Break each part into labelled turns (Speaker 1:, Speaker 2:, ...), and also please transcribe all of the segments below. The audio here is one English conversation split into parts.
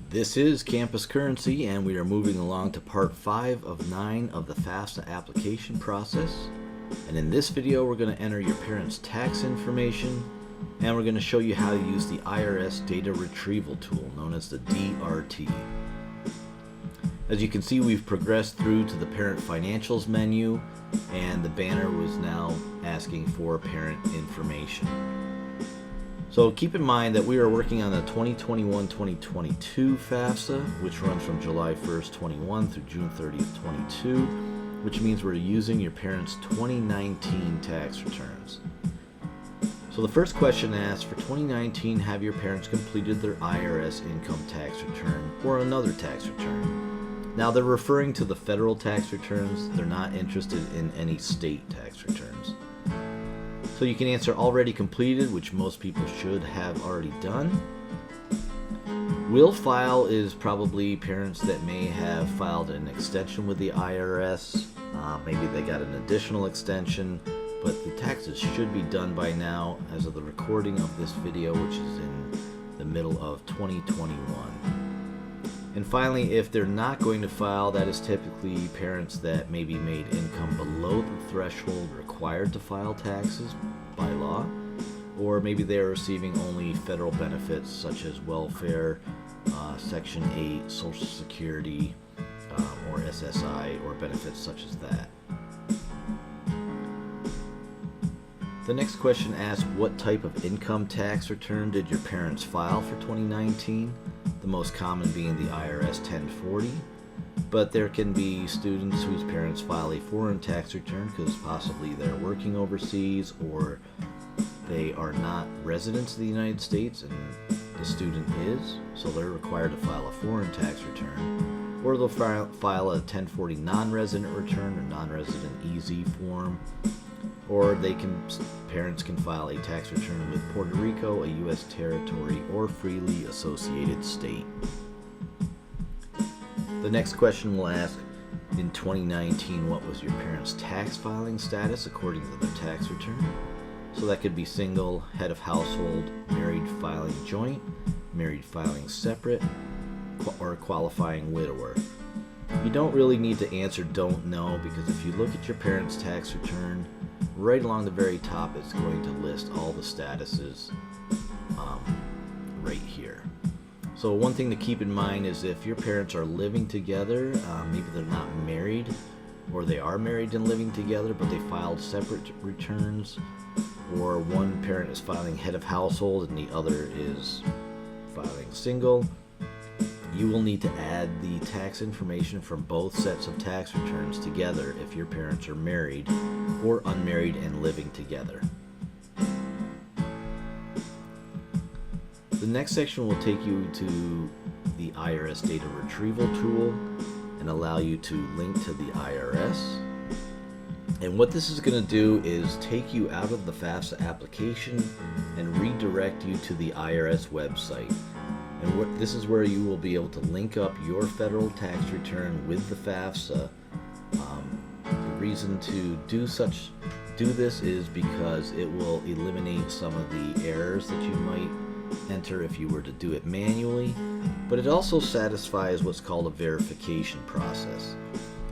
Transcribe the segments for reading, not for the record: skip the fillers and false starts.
Speaker 1: This is Campus Currency, and we are moving along to part 5 of 9 of the FAFSA application process. And in this video, we're going to enter your parents' tax information, and we're going to show you how to use the IRS data retrieval tool, known as the DRT. As you can see, we've progressed through to the parent financials menu, and the banner was now asking for parent information. So keep in mind that we are working on the 2021-2022 FAFSA, which runs from July 1st, 21 through June 30th, 22, which means we're using your parents' 2019 tax returns. So the first question asks, for 2019, have your parents completed their IRS income tax return or another tax return? Now they're referring to the federal tax returns. They're not interested in any state tax returns. So you can answer already completed, which most people should have already done. Will file is probably parents that may have filed an extension with the IRS. Maybe they got an additional extension, but the taxes should be done by now as of the recording of this video, which is in the middle of 2021. And finally, if they're not going to file, that is typically parents that maybe made income below the threshold required to file taxes by law, or maybe they're receiving only federal benefits such as welfare, Section 8, Social Security, or SSI, or benefits such as that. The next question asks, what type of income tax return did your parents file for 2019? The most common being the IRS 1040, but there can be students whose parents file a foreign tax return because possibly they're working overseas or they are not residents of the United States and the student is, so they're required to file a foreign tax return, or they'll file a 1040 non-resident return or non-resident EZ form, or parents can file a tax return with Puerto Rico, a U.S. territory, or freely associated state. The next question will ask, in 2019, what was your parents' tax filing status according to their tax return? So that could be single, head of household, married filing joint, married filing separate, or qualifying widower. You don't really need to answer don't know, because if you look at your parents' tax return, right along the very top, it's going to list all the statuses right here. So one thing to keep in mind is if your parents are living together, maybe they're not married, or they are married and living together, but they filed separate returns, or one parent is filing head of household and the other is filing single, you will need to add the tax information from both sets of tax returns together if your parents are married or unmarried and living together. The next section will take you to the IRS data retrieval tool and allow you to link to the IRS. And what this is going to do is take you out of the FAFSA application and redirect you to the IRS website. And this is where you will be able to link up your federal tax return with the FAFSA. The reason to do this is because it will eliminate some of the errors that you might enter if you were to do it manually, but it also satisfies what's called a verification process.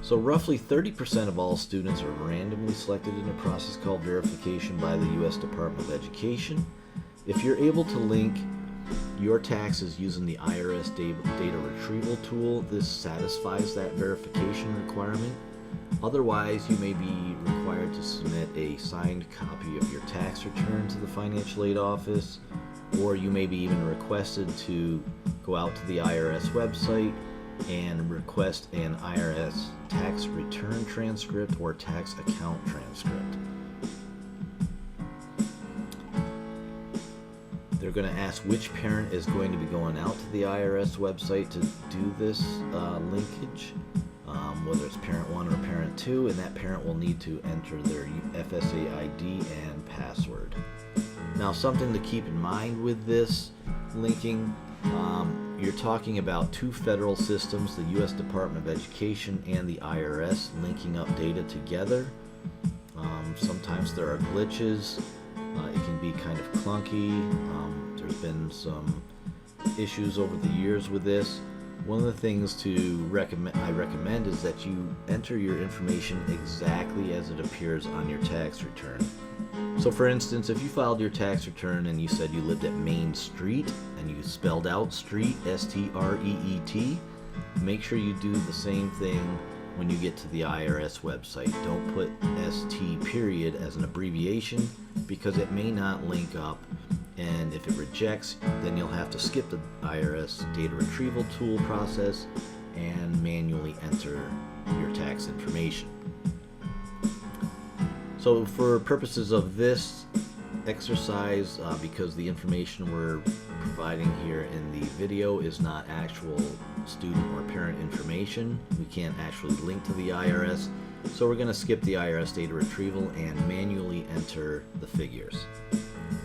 Speaker 1: So roughly 30% of all students are randomly selected in a process called verification by the U.S. Department of Education. If you're able to link your taxes using the IRS data retrieval tool, this satisfies that verification requirement. Otherwise, you may be required to submit a signed copy of your tax return to the financial aid office, or you may be even requested to go out to the IRS website and request an IRS tax return transcript or tax account transcript. They're going to ask which parent is going to be going out to the IRS website to do this linkage, whether it's parent 1 or parent 2, and that parent will need to enter their FSA ID and password. Now, something to keep in mind with this linking, you're talking about two federal systems, the U.S. Department of Education and the IRS, linking up data together. Sometimes there are glitches. It can be kind of clunky. There's been some issues over the years with this. One of the things I recommend is that you enter your information exactly as it appears on your tax return. So for instance, if you filed your tax return and you said you lived at Main Street and you spelled out street, S-T-R-E-E-T, make sure you do the same thing when you get to the IRS website. Don't put ST period as an abbreviation because it may not link up, and if it rejects, then you'll have to skip the IRS data retrieval tool process and manually enter your tax information. So for purposes of this exercise, because the information we're providing here in the video is not actual student or parent information, we can't actually link to the IRS, so we're going to skip the IRS data retrieval and manually enter the figures.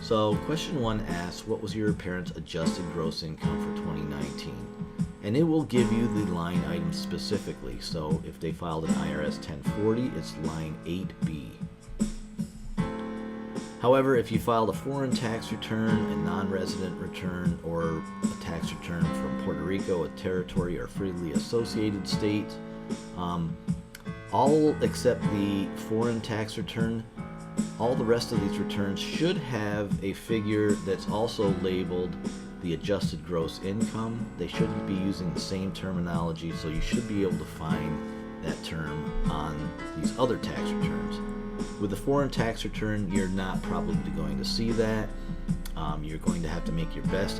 Speaker 1: So question 1 asks, what was your parents' adjusted gross income for 2019? And it will give you the line item specifically. So if they filed an IRS 1040, it's line 8B. However, if you filed a foreign tax return, a non-resident return, or a tax return from Puerto Rico, a territory, or freely associated state, all except the foreign tax return, all the rest of these returns should have a figure that's also labeled the adjusted gross income. They shouldn't be using the same terminology, so you should be able to find that term on these other tax returns. With the foreign tax return, you're not probably going to see that. You're going to have to make your best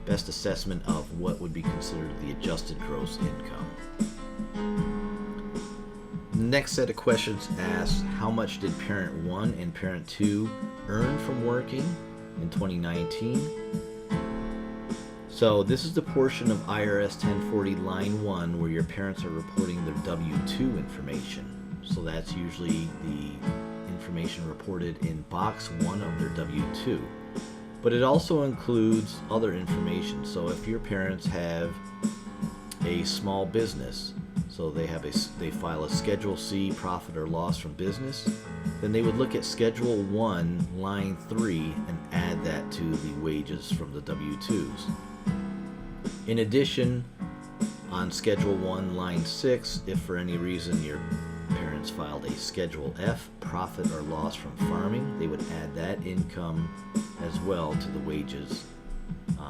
Speaker 1: assessment of what would be considered the adjusted gross income. The next set of questions asks, how much did parent 1 and parent 2 earn from working in 2019? So this is the portion of IRS 1040 line 1 where your parents are reporting their W-2 information. So that's usually the information reported in box 1 of their W-2. But it also includes other information. So if your parents have a small business, so they file a Schedule C, profit or loss from business, then they would look at Schedule 1, line 3, and add that to the wages from the W-2s. In addition, on Schedule 1, line 6, if for any reason your parents filed a Schedule F, profit or loss from farming, they would add that income as well to the wages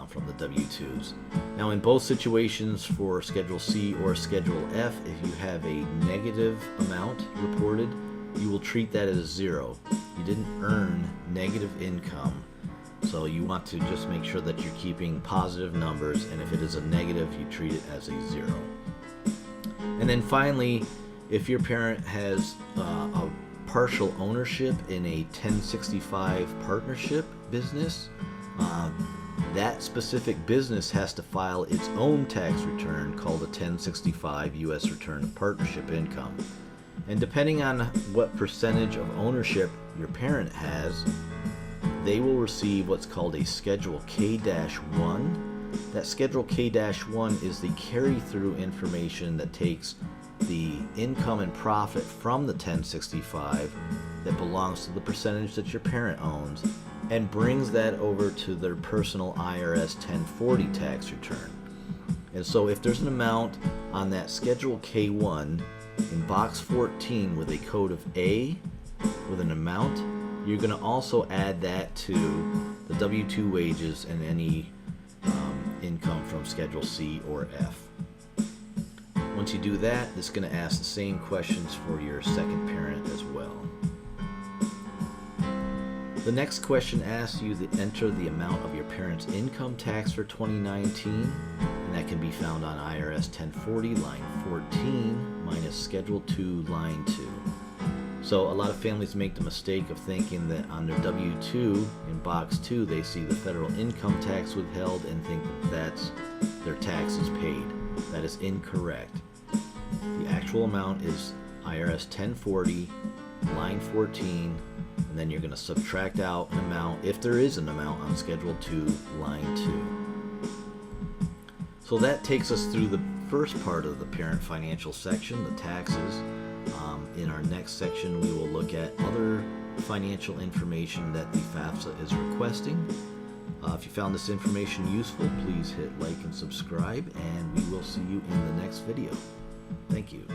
Speaker 1: from the W-2s. Now in both situations for Schedule C or Schedule F, if you have a negative amount reported, you will treat that as 0. You didn't earn negative income, so you want to just make sure that you're keeping positive numbers, and if it is a negative, you treat it as a 0. And then finally, if your parent has a partial ownership in a 1065 partnership business, that specific business has to file its own tax return called a 1065 U.S. Return of Partnership Income. And depending on what percentage of ownership your parent has, they will receive what's called a Schedule K-1. That Schedule K-1 is the carry-through information that takes the income and profit from the 1065 that belongs to the percentage that your parent owns and brings that over to their personal IRS 1040 tax return. And so if there's an amount on that Schedule K-1 in box 14 with a code of A with an amount, you're going to also add that to the W-2 wages and any income from Schedule C or F. Once you do that, it's going to ask the same questions for your second parent as well. The next question asks you to enter the amount of your parent's income tax for 2019, and that can be found on IRS 1040 line 14 minus Schedule 2 line 2. So a lot of families make the mistake of thinking that on their W-2 in box 2 they see the federal income tax withheld and think that that's their taxes paid. That is incorrect. The actual amount is IRS 1040 line 14, and then you're going to subtract out an amount if there is an amount on Schedule 2 line 2. So that takes us through the first part of the parent financial section, the taxes. In our next section we will look at other financial information that the FAFSA is requesting. If you found this information useful, please hit like and subscribe, and we will see you in the next video. Thank you.